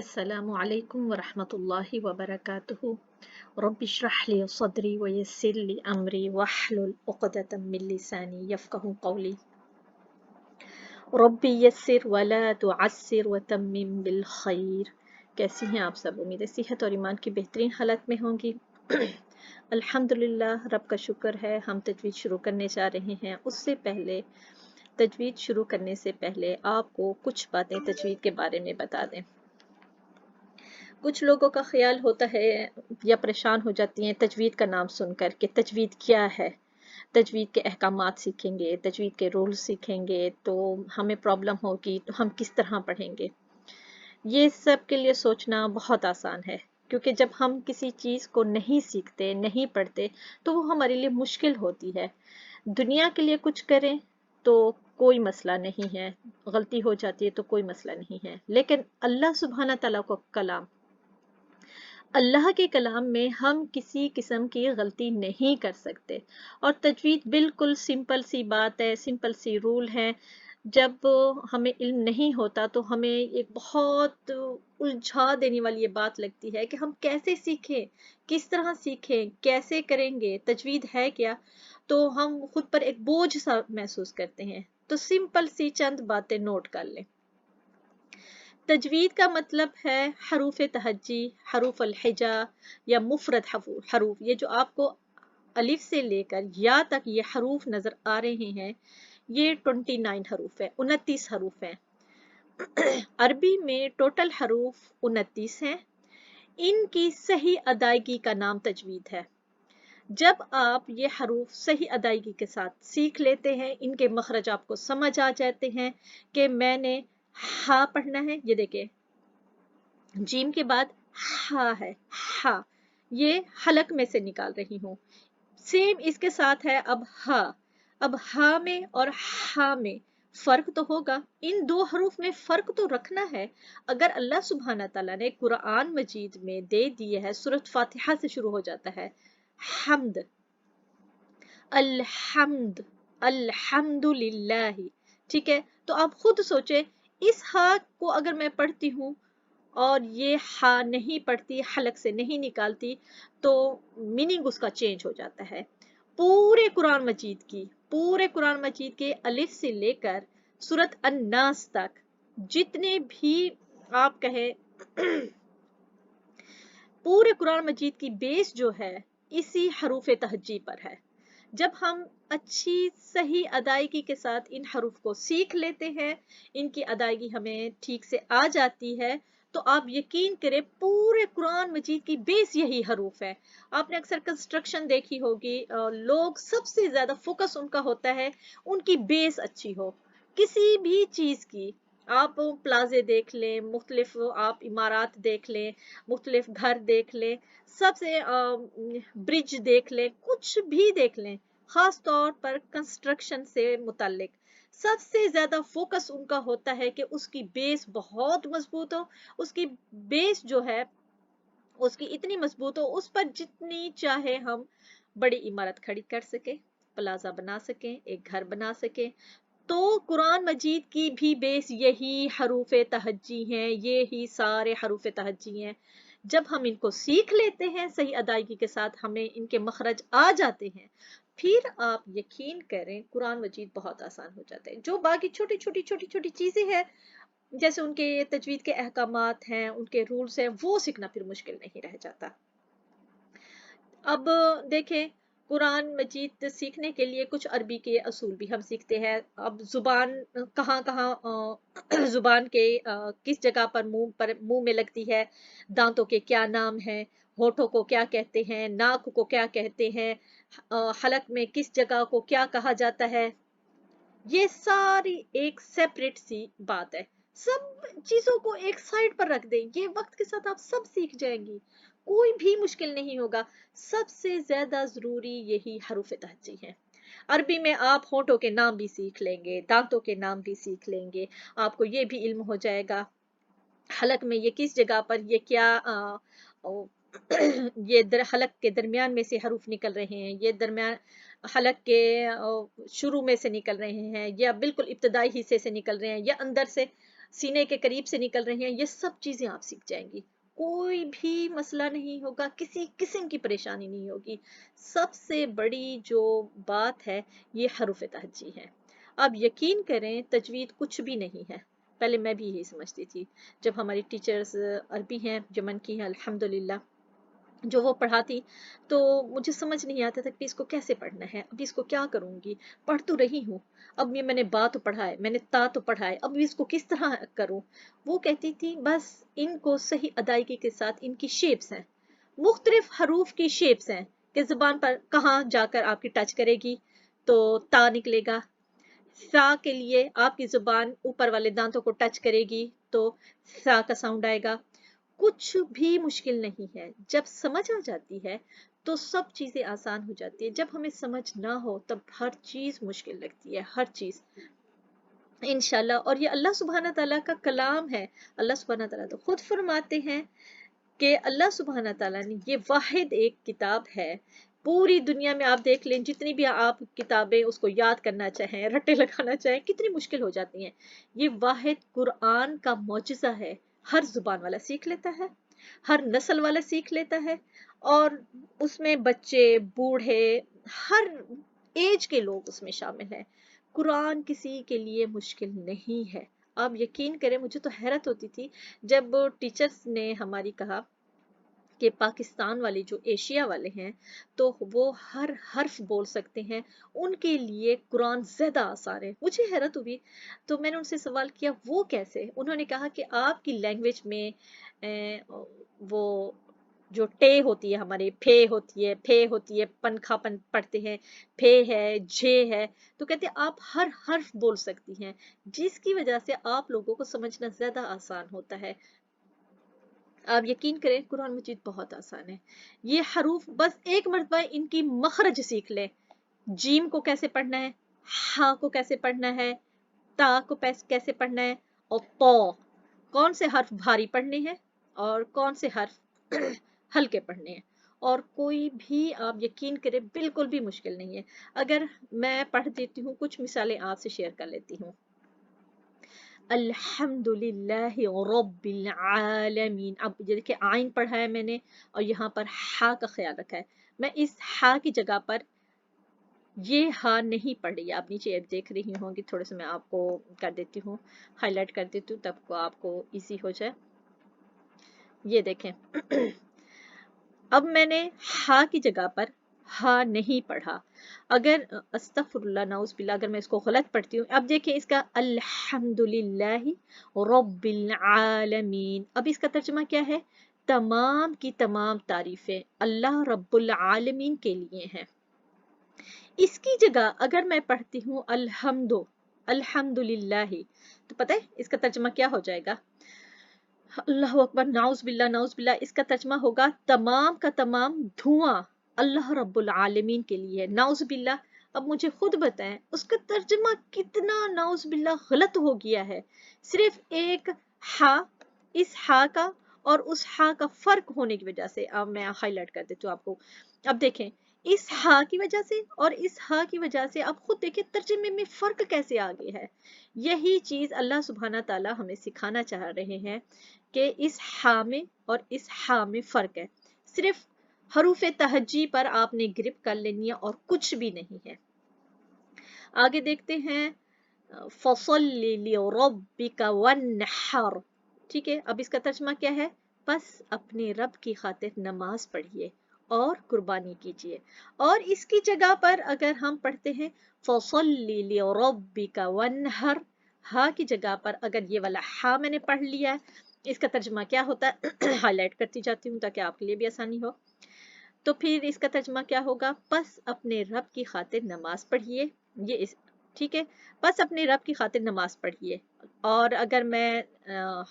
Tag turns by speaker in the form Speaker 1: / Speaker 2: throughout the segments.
Speaker 1: السلام عليكم ورحمة الله وبركاته. رب اشرح لي صدري ويسر لي أمري واحلل عقدة من لساني يفقه قولي. ربي يسر ولا تعسر وتمم بالخير. कैसी हैं आप सब؟ उम्मीद है सेहत और ईमान की बेहतरीन हालत में होंगी। अल्हम्दुलिल्लाह, रब का शुक्र है। हम तजवीद शुरू करने जा रहे हैं। उससे पहले तजवीद शुरू करने से पहले आपको कुछ बातें तजवीद के बारे में बता दें। कुछ लोगों का ख्याल होता है या परेशान हो जाती हैं तजवीद का नाम सुनकर कि तजवीद क्या है, तजवीद के अहकामात सीखेंगे, तजवीद के रूल सीखेंगे तो हमें प्रॉब्लम होगी, तो हम किस तरह पढ़ेंगे। ये सब के लिए सोचना बहुत आसान है, क्योंकि जब हम किसी चीज़ को नहीं सीखते, नहीं पढ़ते, तो वो हमारे लिए मुश्किल होती है। दुनिया के लिए कुछ करें तो कोई मसला नहीं है, गलती हो जाती है तो कोई मसला नहीं है, लेकिन अल्लाह सुब्हाना तआला को कलाम, अल्लाह के कलाम में हम किसी किस्म की गलती नहीं कर सकते। और तजवीद बिल्कुल सिंपल सी बात है, सिंपल सी रूल है। जब हमें इल्म नहीं होता तो हमें एक बहुत उलझा देने वाली ये बात लगती है कि हम कैसे सीखें, किस तरह सीखें, कैसे करेंगे, तजवीद है क्या। तो हम खुद पर एक बोझ सा महसूस करते हैं। तो सिंपल सी चंद बातें नोट कर लें। तजवीद का मतलब है हरूफ तहज्जी, हरूफ अलहिजा या मुफरद हरूफ। ये जो आपको अलिफ से लेकर या तक ये हरूफ नजर आ रहे हैं, ये 29 हरूफ है, 29 हरूफ हैं। अरबी में टोटल हरूफ 29 हैं। इनकी सही अदायगी का नाम तजवीद है। जब आप ये हरूफ सही अदायगी के साथ सीख लेते हैं, इनके मखरज आपको समझ आ जाते हैं कि मैंने हा पढ़ना है। ये देखिए, जीम के बाद हा है, हा, ये हलक में से निकाल रही हूँ। सेम इसके साथ है अब हा। अब हा में और हा में फर्क तो होगा, इन दो हरूफ में फर्क तो रखना है। अगर अल्लाह सुब्हाना तआला ने कुरान मजीद में दे दिए है, सूरत फातिहा से शुरू हो जाता है हम्द, अल्हम्द, अल्हम्दुलिल्लाह, ठीक है। तो आप खुद सोचे, इस हा को अगर मैं पढ़ती हूँ और ये हा नहीं पढ़ती, हलक से नहीं निकालती, तो मीनिंग उसका चेंज हो जाता है। पूरे कुरान मजीद की, पूरे कुरान मजीद के अलिफ से लेकर सूरत अन्नास तक जितने भी आप कहें पूरे कुरान मजीद की बेस जो है इसी हरूफ तहज्जी पर है। जब हम अच्छी सही अदायगी के साथ इन हरूफ को सीख लेते हैं, इनकी अदायगी हमें ठीक से आ जाती है, तो आप यकीन करें पूरे कुरान मजीद की बेस यही हरूफ है। आपने अक्सर कंस्ट्रक्शन देखी होगी, लोग सबसे ज्यादा फोकस उनका होता है उनकी बेस अच्छी हो। किसी भी चीज की आप प्लाजे देख लें, मुख्तलिफ आप इमारात देख लें, मुख्तलिफ घर देख लें, सबसे ब्रिज देख लें, कुछ भी देख लें, खास तौर पर कंस्ट्रक्शन से मुतालिक सबसे ज्यादा फोकस उनका होता है कि उसकी बेस बहुत मजबूत हो। उसकी बेस जो है उसकी इतनी मजबूत हो, उस पर जितनी चाहे हम बड़ी इमारत खड़ी कर सके, प्लाजा बना सकें, एक घर बना सकें। तो कुरान मजीद की भी बेस यही हरूफ तहज्जी हैं, ये ही सारे हरूफ तहज्जी हैं। जब हम इनको सीख लेते हैं सही अदायगी के साथ, हमें इनके मखरज आ जाते हैं, फिर आप यकीन करें कुरान मजीद बहुत आसान हो जाता है। जो बाकी छोटी छोटी छोटी छोटी चीजें हैं, जैसे उनके तजवीद के अहकामात हैं, उनके रूल्स हैं, वो सीखना फिर मुश्किल नहीं रह जाता। अब देखें, कुरान मजीद सीखने के लिए कुछ अरबी के असूल भी हम सीखते हैं। अब जुबान कहाँ कहाँ जुबान के किस जगह पर मुंह में लगती है, दांतों के क्या नाम हैं, होठों को क्या कहते हैं, नाक को क्या कहते हैं, हलक में किस जगह को क्या कहा जाता है, ये सारी एक सेपरेट सी बात है। सब चीजों को एक साइड पर रख दें, ये वक्त के साथ आप सब सीख जाएंगी, कोई भी मुश्किल नहीं होगा। सबसे ज्यादा जरूरी यही हरूफ तहज्जी है। अरबी में आप होठों के नाम भी सीख लेंगे, दांतों के नाम भी सीख लेंगे, आपको ये भी इल्म हो जाएगा हलक में ये किस जगह पर ये क्या ये हलक के दरमियान में से हरूफ निकल रहे हैं, ये दरमियान हलक के शुरू में से निकल रहे हैं, या बिल्कुल इब्तदाई हिस्से से निकल रहे हैं, या अंदर से सीने के करीब से निकल रही हैं, ये सब चीज़ें आप सीख जाएंगी। कोई भी मसला नहीं होगा, किसी किस्म की परेशानी नहीं होगी। सबसे बड़ी जो बात है ये हरूफ तहज्जी है। आप यकीन करें तजवीद कुछ भी नहीं है, पहले मैं भी यही समझती थी। जब हमारी टीचर्स अरबी हैं, यमन की हैं अल्हम्दुलिल्लाह, जो वो पढ़ाती, तो मुझे समझ नहीं आता था कि इसको कैसे पढ़ना है, अभी इसको क्या करूँगी, पढ़ तो रही हूँ, अब ये मैंने बा तो पढ़ा है, मैंने ता तो पढ़ा है, अब इसको किस तरह करूँ। वो कहती थी बस इनको सही अदायगी के साथ, इनकी शेप्स हैं, मुख्तलिफ हरूफ की शेप्स हैं कि ज़ुबान पर कहाँ जाकर आपकी टच करेगी तो ता निकलेगा, सा के लिए आपकी ज़ुबान ऊपर वाले दांतों को टच करेगी तो सा का साउंड आएगा। कुछ भी मुश्किल नहीं है, जब समझ आ जाती है तो सब चीज़ें आसान हो जाती है। जब हमें समझ ना हो तब हर चीज़ मुश्किल लगती है, हर चीज़ इंशाल्लाह। और ये अल्लाह सुब्हाना ताला का कलाम है। अल्लाह सुब्हाना ताला तो खुद फरमाते हैं कि अल्लाह सुब्हाना ताला ने ये वाहिद एक किताब है, पूरी दुनिया में आप देख लें जितनी भी आप किताबें उसको याद करना चाहें, रट्टे लगाना चाहें, कितनी मुश्किल हो जाती हैं। ये वाहिद कुरान का मौजिज़ा है, हर जुबान वाला सीख लेता है, हर नस्ल वाला सीख लेता है, और उसमें बच्चे बूढ़े हर एज के लोग उसमें शामिल हैं। कुरान किसी के लिए मुश्किल नहीं है। आप यकीन करें, मुझे तो हैरत होती थी जब टीचर्स ने हमारी कहा कि पाकिस्तान वाले जो एशिया वाले हैं तो वो हर हर्फ बोल सकते हैं, उनके लिए कुरान ज़्यादा आसान है। मुझे हैरत हुई, तो मैंने उनसे सवाल किया वो कैसे। उन्होंने कहा कि आपकी लैंग्वेज में वो जो टे होती है, हमारे फे होती है, फे होती है, पनखापन पढ़ते हैं, फे है, झे है, तो कहते हैं आप हर हर्फ बोल सकती हैं, जिसकी वजह से आप लोगों को समझना ज़्यादा आसान होता है। आप यकीन करें कुरान मजीद बहुत आसान है। ये हरूफ बस एक मरतबा इनकी मखरज सीख लें, जीम को कैसे पढ़ना है, हा को कैसे पढ़ना है, ता को कैसे पढ़ना है, और तो कौन से हर्फ भारी पढ़ने हैं और कौन से हर्फ हल्के पढ़ने हैं। और कोई भी आप यकीन करें बिल्कुल भी मुश्किल नहीं है। अगर मैं पढ़ देती हूँ, कुछ मिसालें आपसे शेयर कर लेती हूँ। अल्हम्दुलिल्लाहि रब्बिल आलमीन। अब ये देखिए आइन पढ़ा है मैंने और यहाँ पर हा का ख्याल रखा है। मैं इस हा की जगह पर ये हा नहीं पढ़ रही। आप नीचे अब देख रही होंगी, थोड़े से मैं आपको कर देती हूँ, हाईलाइट कर देती हूँ, तब को आपको इजी हो जाए। ये देखें अब मैंने हा की जगह पर हा नहीं पढ़ा। अगर अस्तगफिरुल्लाह नाउज़ बिल्लाह, अगर मैं इसको गलत पढ़ती हूँ, अब देखिए इसका अल्हम्दुलिल्लाहि रब्बिल आलमीन। अब इसका तर्जुमा क्या है? तमाम की तमाम तारीफें अल्लाह रब्बुल आलमीन के लिए हैं। इसकी जगह अगर मैं पढ़ती हूँ अल्हम्दुलिल्लाहि, तो पता है इसका तर्जुमा क्या हो जाएगा? अल्लाह अकबर, नाउज़ बिल्लाह, नाउज़ बिल्लाह। इसका तर्जुमा होगा तमाम का तमाम धुआं अल्लाह रब्बुल आलमीन के लिए है, नाउज़ बिल्लाह। अब मुझे खुद बताएं उसका तर्जुमा कितना नाउज़ बिल्लाह गलत हो गया है। सिर्फ एक हा, इस हा का और उस हा का फर्क होने की वजह से। अब मैं हाईलाइट कर देती हूँ आपको। अब देखें इस हा की वजह से और इस हा की वजह से, आप खुद देखिए तर्जुमे में फर्क कैसे आ गया है। यही चीज अल्लाह सुब्हाना ताला हमें सिखाना चाह रहे हैं कि इस हा में और इस हा में फ़र्क है। सिर्फ हरूफ तहज्जी पर आपने ग्रिप कर लेनी है और कुछ भी नहीं है। आगे देखते हैं, फसल्लि लिरब्बिका वन्हर। ठीक है, अब इसका तर्जुमा क्या है? बस अपने रब की खातिर नमाज पढ़िए और कुर्बानी कीजिए। और इसकी जगह पर अगर हम पढ़ते हैं फसल्लि लिरब्बिका वन्हर, हा की जगह पर अगर ये वाला हा मैंने पढ़ लिया है, इसका तर्जुमा क्या होता है? हाईलाइट करती जाती हूँ ताकि आपके लिए भी आसानी हो। तो फिर इसका तर्जुमा क्या होगा? बस अपने रब की खातिर नमाज पढ़िए। ये इस ठीक है, बस अपने रब की खातिर नमाज पढ़िए। और अगर मैं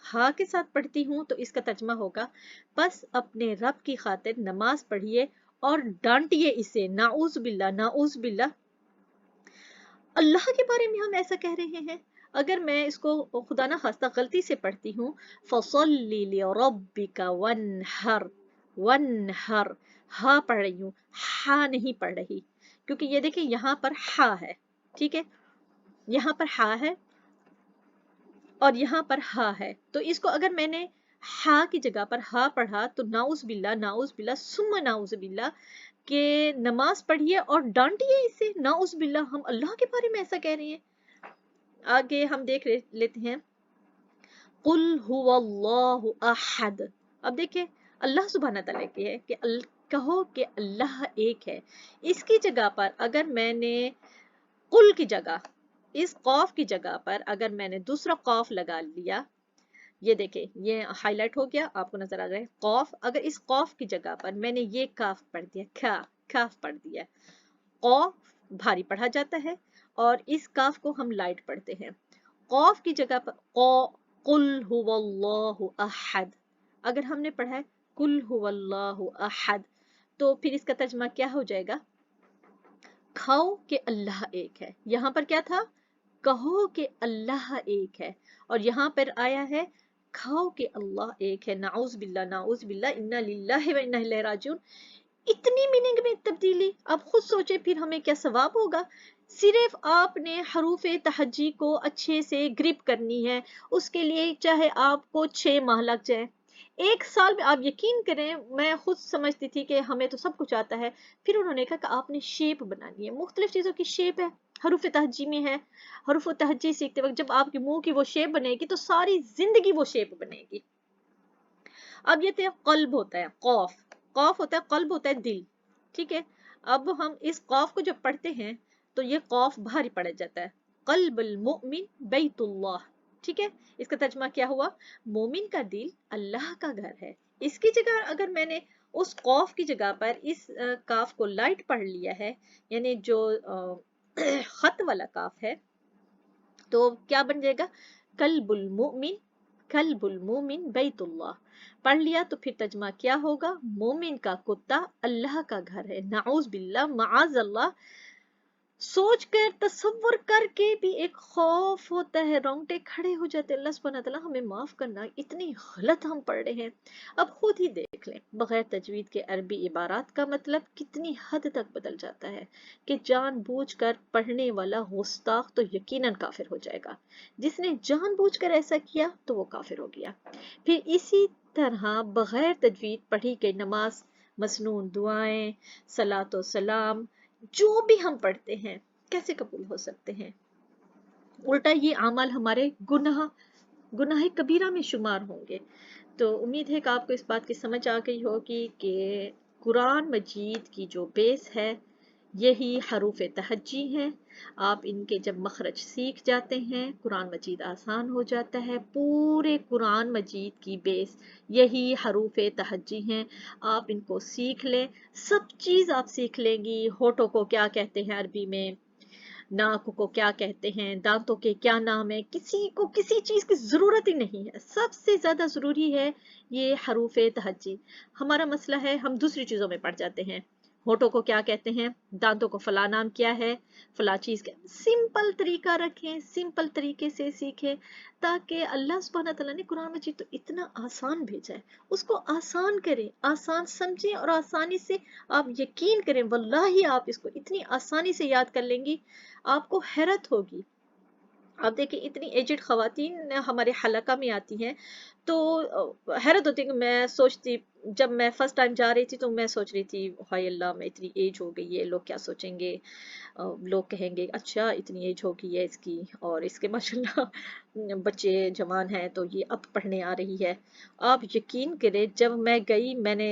Speaker 1: हा के साथ पढ़ती हूँ तो इसका तर्जुमा होगा बस अपने रब की खातिर नमाज पढ़िए और डांटिए इसे, नाउज़ बिल्ला, नाउज़ बिल्ला। अल्लाह के बारे में हम ऐसा कह रहे हैं। अगर मैं इसको खुदा ना खास्ता गलती से पढ़ती हूँ, फसल्लि लिरब्बिका वन्हर, वन्हर, हा पढ़ रही हूँ, हा नहीं पढ़ रही, क्योंकि ये देखिए यहाँ पर हा है। ठीक है, यहाँ पर हा है اور یہاں پر ہا ہے، تو اس کو اگر میں نے ہا کی جگہ پر ہا پڑھا تو ناؤز باللہ ثم ناؤز باللہ کہ نماز پڑھیے اور ڈانٹیے اسے، ناؤز باللہ ہم اللہ کے بارے میں ایسا کہہ رہے ہیں۔ آگے ہم دیکھ لیتے ہیں قل هو اللہ احد۔ اب دیکھیں اللہ سبحانہ تعالیٰ کی ہے کہ کہو کہ اللہ ایک ہے، اس کی جگہ پر اگر میں نے قل کی جگہ اس قاف کی جگہ پر اگر میں نے دوسرا قاف لگا لیا، یہ دیکھیں یہ ہائی لائٹ ہو گیا، آپ کو نظر آ رہا ہے قاف، اگر اس قاف کی جگہ پر میں نے یہ کاف پڑھ دیا، کاف پڑھ دیا، قاف بھاری پڑھا جاتا ہے اور اس کاف کو ہم لائٹ پڑھتے ہیں۔ قاف کی جگہ پر قل هو اللہ احد، اگر ہم نے پڑھا ہے قل هو اللہ احد تو پھر اس کا ترجمہ کیا ہو جائے گا؟ کھاؤ کہ اللہ ایک ہے۔ یہاں پر کیا تھا؟ کہو کہ اللہ ایک ہے، اور یہاں پر آیا ہے کھاؤ کہ اللہ ایک ہے۔ نعوذ باللہ انا للہ و انا الیہ راجعون۔ اتنی میننگ میں تبدیلی، اب خود سوچے پھر ہمیں کیا ثواب ہوگا۔ صرف آپ نے حروف تہجی کو اچھے سے گرپ کرنی ہے، اس کے لیے چاہے آپ کو 6 ماہ لگ جائے، 1 سال میں، آپ یقین کریں میں خود سمجھتی تھی کہ ہمیں تو سب کچھ آتا ہے، پھر انہوں نے کہا کہ آپ نے شیپ بنانی ہے، مختلف چیزوں کی شیپ ہے، حروف تہجی میں ہے، حروف تہجی سیکھتے وقت جب آپ کے منہ کی وہ شیپ بنے گی تو ساری زندگی وہ شیپ بنے گی۔ اب یہ تھے قلب ہوتا ہے، قوف، قوف ہوتا ہے قلب ہوتا ہے دل، ٹھیک ہے۔ اب ہم اس قوف کو جب پڑھتے ہیں تو یہ قوف بھاری پڑ جاتا ہے، قلب المؤمن بیت اللہ، ٹھیک ہے۔ اس کا ترجمہ کیا ہوا؟ مومن کا دل اللہ کا گھر ہے۔ اس کی جگہ اگر میں نے اس قوف کی جگہ پر اس کاف کو لائٹ پڑھ لیا ہے، یعنی جو خط والا کاف ہے، تو کیا بن جائے گا؟ قلب المؤمن، قلب المومن بیت اللہ پڑھ لیا تو پھر ترجمہ کیا ہوگا؟ مومن کا کتا اللہ کا گھر ہے۔ نعوذ باللہ، معاذ اللہ، سوچ کر تصور کر کے بھی ایک خوف ہوتا ہے، رونگٹے کھڑے ہو جاتے۔ اللہ سبحانہ تعالیٰ ہمیں معاف کرنا، اتنی غلط ہم پڑھ رہے ہیں۔ اب خود ہی دیکھ لیں بغیر تجوید کے عربی عبارات کا مطلب کتنی حد تک بدل جاتا ہے کہ جان بوجھ کر پڑھنے والا گستاخ تو یقیناً کافر ہو جائے گا، جس نے جان بوجھ کر ایسا کیا تو وہ کافر ہو گیا۔ پھر اسی طرح بغیر تجوید پڑھی گئی نماز، مسنون دعائیں، صلاۃ و سلام، جو بھی ہم پڑھتے ہیں کیسے قبول ہو سکتے ہیں؟ الٹا یہ اعمال ہمارے گناہ کبیرہ میں شمار ہوں گے۔ تو امید ہے کہ آپ کو اس بات کی سمجھ آ گئی ہوگی کہ قرآن مجید کی جو بیس ہے یہی حروف تہجی ہیں۔ آپ ان کے جب مخرج سیکھ جاتے ہیں قرآن مجید آسان ہو جاتا ہے۔ پورے قرآن مجید کی بیس یہی حروف تہجی ہیں، آپ ان کو سیکھ لیں، سب چیز آپ سیکھ لیں گی۔ ہونٹوں کو کیا کہتے ہیں عربی میں، ناک کو کیا کہتے ہیں، دانتوں کے کیا نام ہے، کسی کو کسی چیز کی ضرورت ہی نہیں ہے۔ سب سے زیادہ ضروری ہے یہ حروف تہجی۔ ہمارا مسئلہ ہے ہم دوسری چیزوں میں پڑ جاتے ہیں، ہونٹوں کو کیا کہتے ہیں، دانتوں کو فلاں نام کیا ہے، فلاں چیز کیا۔ سمپل طریقہ رکھیں، سمپل طریقے سے سیکھیں، تاکہ اللہ سبحانہ تعالیٰ نے قرآن مجید تو اتنا آسان بھیجا ہے، اس کو آسان کریں، آسان سمجھیں اور آسانی سے آپ یقین کریں، واللہ آپ اس کو اتنی آسانی سے یاد کر لیں گی، آپ کو حیرت ہوگی۔ آپ دیکھیں اتنی ایجڈ خواتین ہمارے حلقہ میں آتی ہیں تو حیرت ہوتی ہے کہ میں سوچتی، جب میں فرسٹ ٹائم جا رہی تھی تو میں سوچ رہی تھی ہائے اللہ میں اتنی ایج ہو گئی ہے، لوگ کیا سوچیں گے، لوگ کہیں گے اچھا اتنی ایج ہو گئی ہے اس کی، اور اس کے ماشاءاللہ بچے جوان ہیں تو یہ اب پڑھنے آ رہی ہے۔ آپ یقین کریں جب میں گئی، میں نے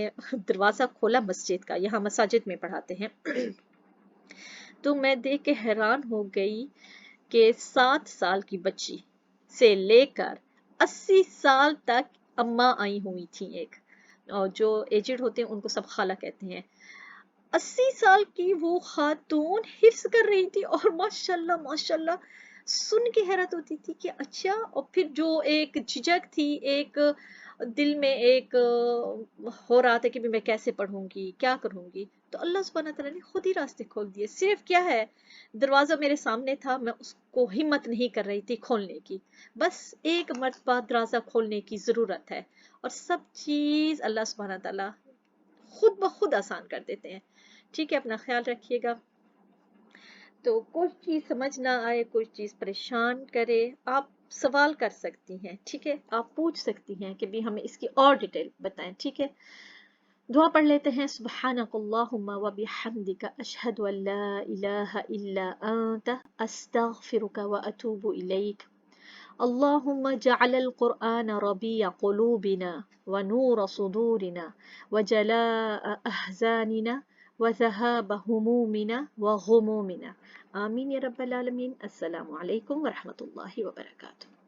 Speaker 1: دروازہ کھولا مسجد کا، یہاں مساجد میں پڑھاتے ہیں، تو میں دیکھ کے حیران ہو گئی کہ 7 سال کی بچی سے لے کر 80 سال تک اماں آئی ہوئی تھیں، ایک اور جو ایجڈ ہوتے ہیں ان کو سب خالہ کہتے ہیں، 80 سال کی وہ خاتون حفظ کر رہی تھی، اور ماشاءاللہ ماشاءاللہ سن کے حیرت ہوتی تھی کہ اچھا، اور پھر جو ایک جھجک تھی، ایک دل میں ایک ہو رہا تھا کہ میں کیسے پڑھوں گی، کیا کروں گی، تو اللہ سبحانہ تعالیٰ نے خود ہی راستے کھول دیے۔ صرف کیا ہے، دروازہ میرے سامنے تھا، میں اس کو ہمت نہیں کر رہی تھی کھولنے کی، بس ایک مرتبہ دروازہ کھولنے کی ضرورت ہے، اور سب چیز اللہ سبحانہ تعالیٰ خود بخود آسان کر دیتے ہیں۔ ٹھیک ہے، اپنا خیال رکھیے گا۔ تو کچھ چیز سمجھ نہ آئے، کچھ چیز پریشان کرے، آپ سوال کر سکتی ہیں، ٹھیک ہے، آپ پوچھ سکتی ہیں کہ بھی ہمیں اس کی اور ڈیٹیل بتائیں، ٹھیک ہے۔ دعا پڑھ لیتے ہیں۔ سبحانک اللہم و بحمدک اشہد ان لا الہ الا انت استغفرک و اتوب الیک۔ اللہم جعل القرآن ربیع قلوبنا ونور صدورنا وجلاء احزاننا وذهاب همومنا وغمومنا، آمین یا رب العالمین۔ السلام علیکم ورحمۃ اللہ وبرکاتہ۔